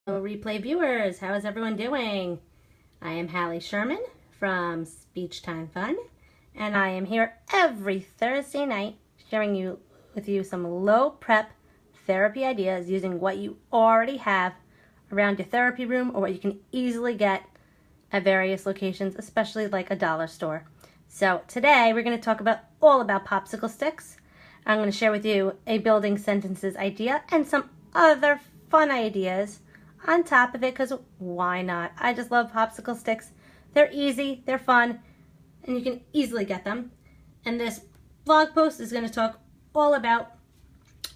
Hello, replay viewers. How is everyone doing? I am Hallie Sherman from Speech Time Fun, and I am here every Thursday night sharing with you some low prep therapy ideas using what you already have around your therapy room or what you can easily get at various locations, especially like a dollar store. So today we're going to talk all about popsicle sticks. I'm going to share with you a building sentences idea and some other fun ideas on top of it, because why not? I just love popsicle sticks. They're easy, they're fun, and you can easily get them. And this blog post is going to talk all about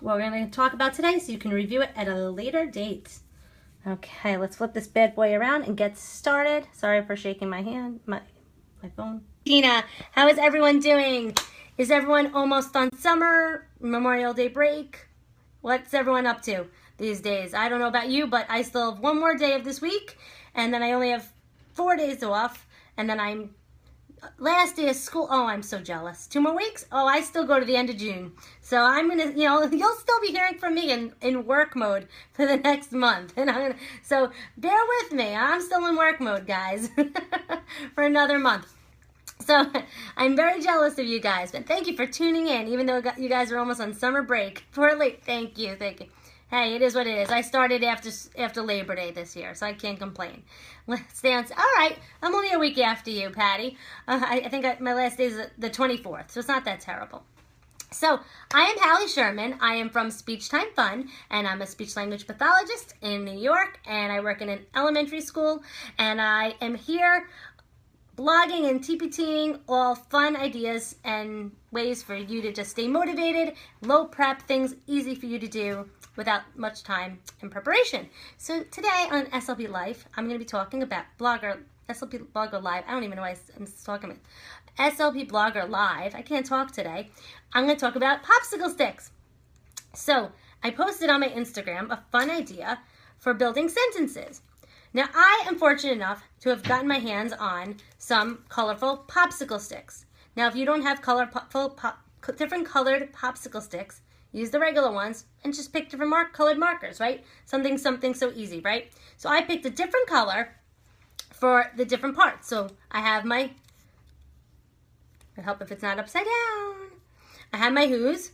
what we're going to talk about today, so you can review it at a later date. Okay, let's flip this bad boy around and get started. Sorry for shaking my hand, my phone. Tina, how is everyone doing? Is everyone almost on summer, Memorial Day break? What's everyone up to these days? I don't know about you, but I still have one more day of this week, and then I only have 4 days off, and then I'm last day of school. Oh, I'm so jealous. 2 more weeks? Oh, I still go to the end of June. So I'm gonna, you'll still be hearing from me in work mode for the next month. And so bear with me. I'm still in work mode, guys, for another month. So I'm very jealous of you guys, but thank you for tuning in, even though you guys are almost on summer break. Poorly, thank you. Hey, it is what it is. I started after Labor Day this year, so I can't complain. Let's dance. All right, I'm only a week after you, Patty. I think my last day is the 24th, so it's not that terrible. So I am Hallie Sherman. I am from Speech Time Fun, and I'm a speech language pathologist in New York, and I work in an elementary school, and I am here blogging and TPTing all fun ideas and ways for you to just stay motivated, low prep, things easy for you to do without much time and preparation. So today on SLP Life, I'm going to be talking about SLP Blogger Live. I don't even know why I'm talking about SLP Blogger Live. I can't talk today. I'm going to talk about popsicle sticks. So I posted on my Instagram a fun idea for building sentences. Now, I am fortunate enough to have gotten my hands on some colorful popsicle sticks. Now, if you don't have different colored popsicle sticks, use the regular ones and just pick different colored markers, right? Something so easy, right? So I picked a different color for the different parts. So I have I hope if it's not upside down. I have my who's,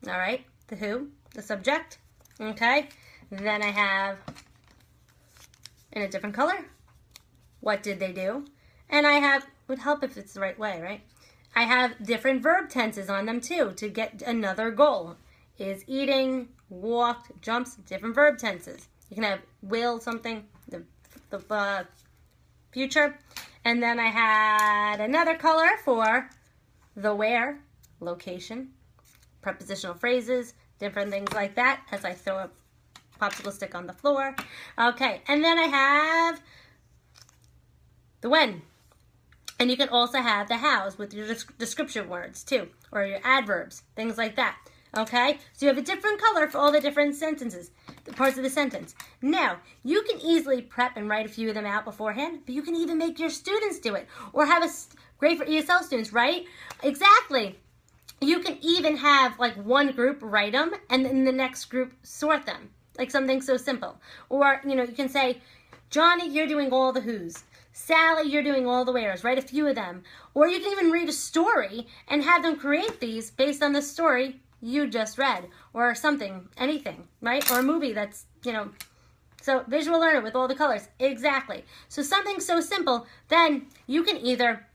all right, the who, the subject, okay? Then I have, in a different color, what did they do? And I have, would help if it's the right way, right? I have different verb tenses on them too to get another goal. Is eating, walked, jumps, different verb tenses. You can have will something, the future. And then I had another color for the where, location, prepositional phrases, different things like that as I throw a popsicle stick on the floor. Okay, and then I have the when. And you can also have the hows with your description words too, or your adverbs, things like that. Okay, so you have a different color for all the different sentences, the parts of the sentence. Now, you can easily prep and write a few of them out beforehand, but you can even make your students do it, or have great for ESL students, right? Exactly. You can even have like one group write them, and then the next group sort them, like something so simple. Or, you can say, Johnny, you're doing all the who's. Sally, you're doing all the wheres. Write a few of them. Or you can even read a story and have them create these based on the story you just read, or something, anything, right? Or a movie that's, so visual learner with all the colors. Exactly. So something so simple, then you can either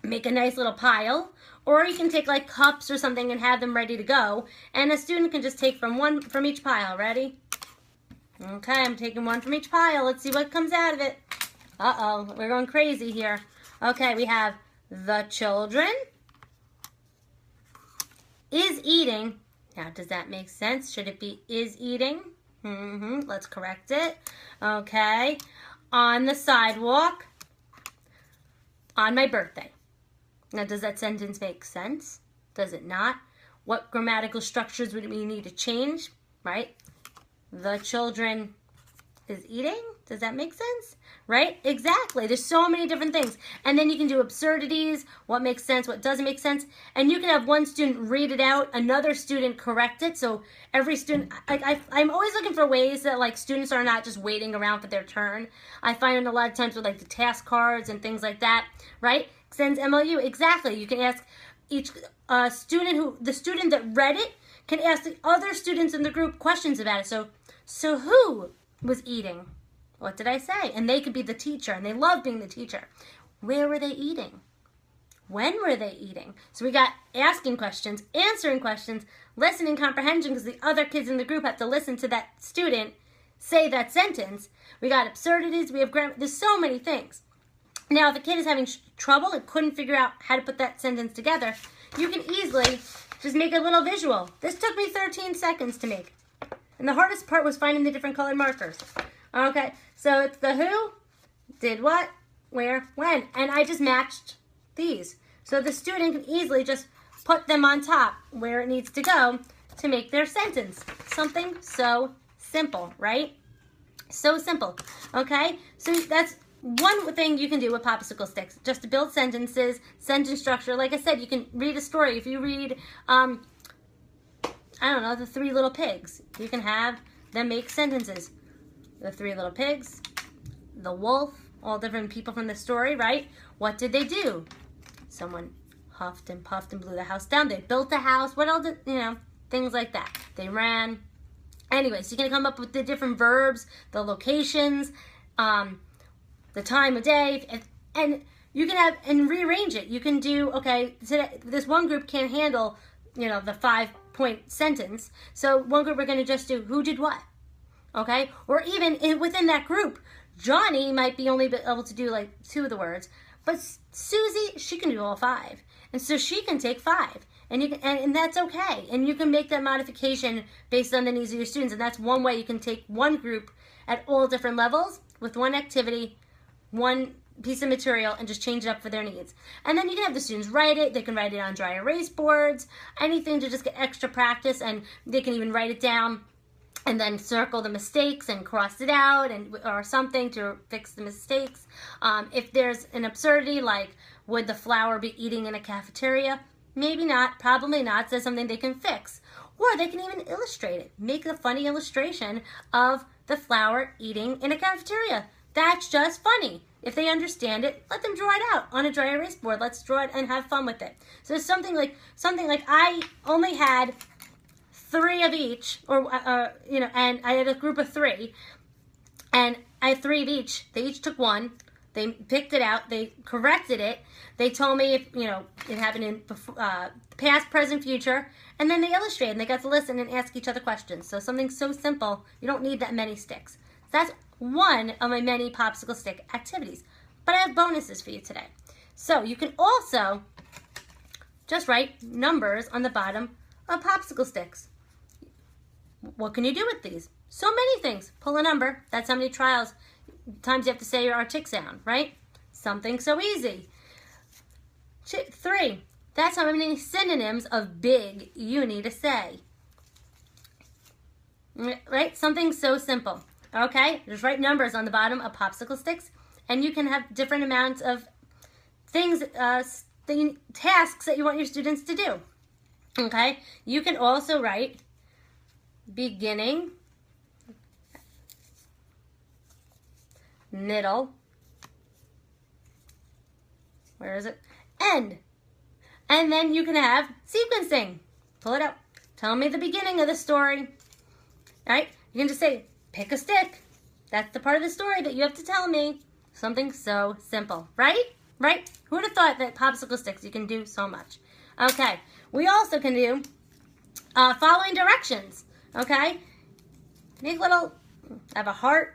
make a nice little pile, or you can take like cups or something and have them ready to go, and a student can just take from each pile. Ready? Okay, I'm taking one from each pile. Let's see what comes out of it. Uh-oh, we're going crazy here. Okay, we have the children is eating. Now, does that make sense? Should it be is eating? Let's correct it. Okay. On the sidewalk on my birthday. Now, does that sentence make sense? Does it not? What grammatical structures would we need to change? Right? The children is eating. Does that make sense? Right? Exactly. There's so many different things. And then you can do absurdities, what makes sense, what doesn't make sense. And you can have one student read it out, another student correct it. So every student, I'm always looking for ways that like students are not just waiting around for their turn. I find a lot of times with like the task cards and things like that, right? Sends MLU. Exactly. You can ask each student the student that read it can ask the other students in the group questions about it. So who was eating? What did I say? And they could be the teacher, and they love being the teacher. Where were they eating? When were they eating? So we got asking questions, answering questions, listening comprehension, because the other kids in the group have to listen to that student say that sentence. We got absurdities, we have grammar. There's so many things. Now, if a kid is having trouble and couldn't figure out how to put that sentence together, you can easily just make a little visual. This took me 13 seconds to make. And the hardest part was finding the different colored markers. Okay, so it's the who, did what, where, when. And I just matched these. So the student can easily just put them on top where it needs to go to make their sentence. Something so simple, right? So simple, okay? So that's one thing you can do with popsicle sticks, just to build sentences, sentence structure. Like I said, you can read a story. If you read, I don't know, The Three Little Pigs, you can have them make sentences. The Three Little Pigs, the wolf, all different people from the story, right? What did they do? Someone huffed and puffed and blew the house down. They built a house. What else, things like that. They ran. Anyway, so you can come up with the different verbs, the locations, the time of day, and you can have, and rearrange it. You can do, okay, today, this one group can't handle, the 5-point sentence. So one group we're going to just do who did what. Okay, or even within that group, Johnny might be only able to do like 2 of the words, but Susie, she can do all 5, and so she can take 5, and you can, and that's okay. And you can make that modification based on the needs of your students, and that's one way you can take one group at all different levels with one activity, one piece of material, and just change it up for their needs. And then you can have the students write it. They can write it on dry erase boards, anything to just get extra practice, and they can even write it down and then circle the mistakes and cross it out, or something to fix the mistakes. If there's an absurdity like, would the flower be eating in a cafeteria? Maybe not, probably not. So that's something they can fix. Or they can even illustrate it. Make a funny illustration of the flower eating in a cafeteria. That's just funny. If they understand it, let them draw it out on a dry erase board. Let's draw it and have fun with it. So it's something like I only had 3 of each, or and I had a group of 3, and I had 3 of each. They each took 1. They picked it out. They corrected it. They told me if it happened in past, present, future, and then they illustrated. And they got to listen and ask each other questions. So something so simple, you don't need that many sticks. So that's one of my many popsicle stick activities. But I have bonuses for you today. So you can also just write numbers on the bottom of popsicle sticks. What can you do with these? So many things. Pull a number. That's how many times you have to say your artic sound, right? Something so easy. 3. That's how many synonyms of big you need to say. Right? Something so simple. Okay? Just write numbers on the bottom of popsicle sticks, and you can have different amounts of things, tasks that you want your students to do. Okay? You can also write beginning, middle, where is it? End. And then you can have sequencing. Pull it up. Tell me the beginning of the story. All right? You can just say, pick a stick. That's the part of the story that you have to tell me. Something so simple, right? Right? Who would have thought that popsicle sticks, you can do so much? Okay. We also can do following directions. Okay? Make little, I have a heart,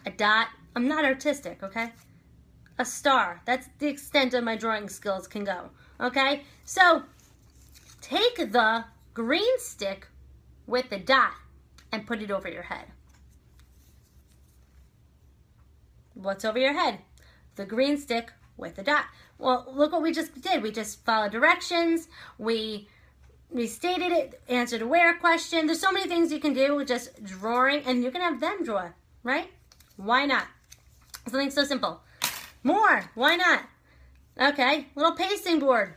a dot. I'm not artistic, okay? A star. That's the extent of my drawing skills can go. Okay? So, take the green stick with the dot and put it over your head. What's over your head? The green stick with the dot. Well, look what we just did. We just followed directions. We restated it, answered a where question. There's so many things you can do with just drawing, and you can have them draw, right? Why not? Something so simple. More, why not? Okay, little pasting board.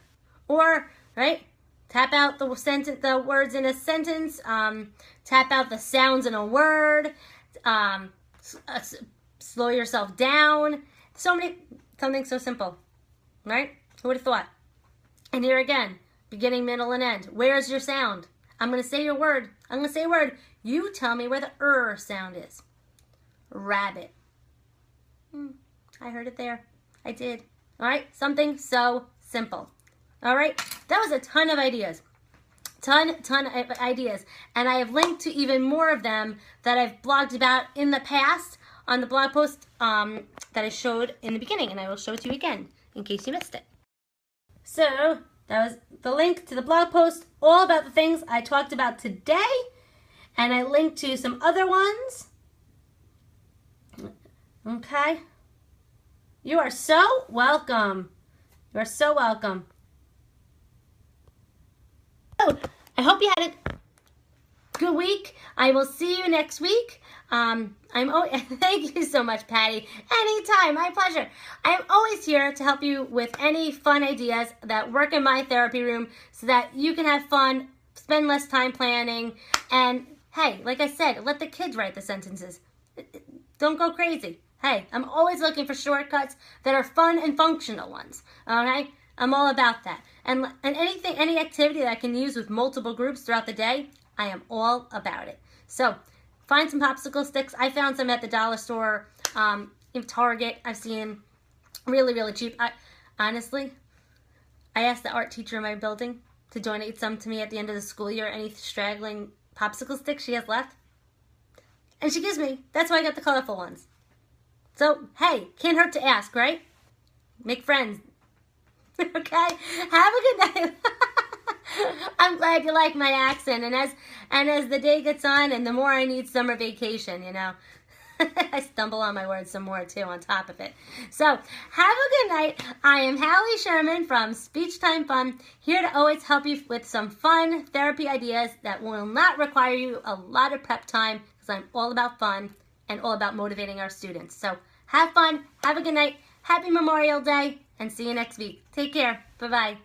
Or, right, tap out the words in a sentence, tap out the sounds in a word, slow yourself down. Something so simple, right? Who would have thought? And here again, beginning, middle, and end. Where's your sound? I'm going to say your word. I'm going to say a word. You tell me where the sound is. Rabbit. I heard it there. I did. All right, something so simple. All right, that was a ton of ideas. Ton of ideas. And I have linked to even more of them that I've blogged about in the past on the blog post that I showed in the beginning. And I will show it to you again in case you missed it. So that was the link to the blog post, all about the things I talked about today. And I linked to some other ones. Okay. You are so welcome. You are so welcome. So, I hope you had a good week. I will see you next week. Thank you so much, Patty. Anytime, my pleasure. I'm always here to help you with any fun ideas that work in my therapy room so that you can have fun, spend less time planning, and hey, like I said, let the kids write the sentences. Don't go crazy. Hey, I'm always looking for shortcuts that are fun and functional ones. Okay? I'm all about that. And any activity that I can use with multiple groups throughout the day, I am all about it. So, find some popsicle sticks. I found some at the dollar store, in Target. I've seen really, really cheap. Honestly, I asked the art teacher in my building to donate some to me at the end of the school year, any straggling popsicle sticks she has left. And she gives me. That's why I got the colorful ones. So, hey, can't hurt to ask, right? Make friends. Okay? Have a good night. I'm glad you like my accent. And as the day gets on and the more I need summer vacation, you know. I stumble on my words some more too on top of it. So, have a good night. I am Hallie Sherman from Speech Time Fun, here to always help you with some fun therapy ideas that will not require you a lot of prep time, because I'm all about fun and all about motivating our students. So, have fun, have a good night, happy Memorial Day, and see you next week. Take care. Bye-bye.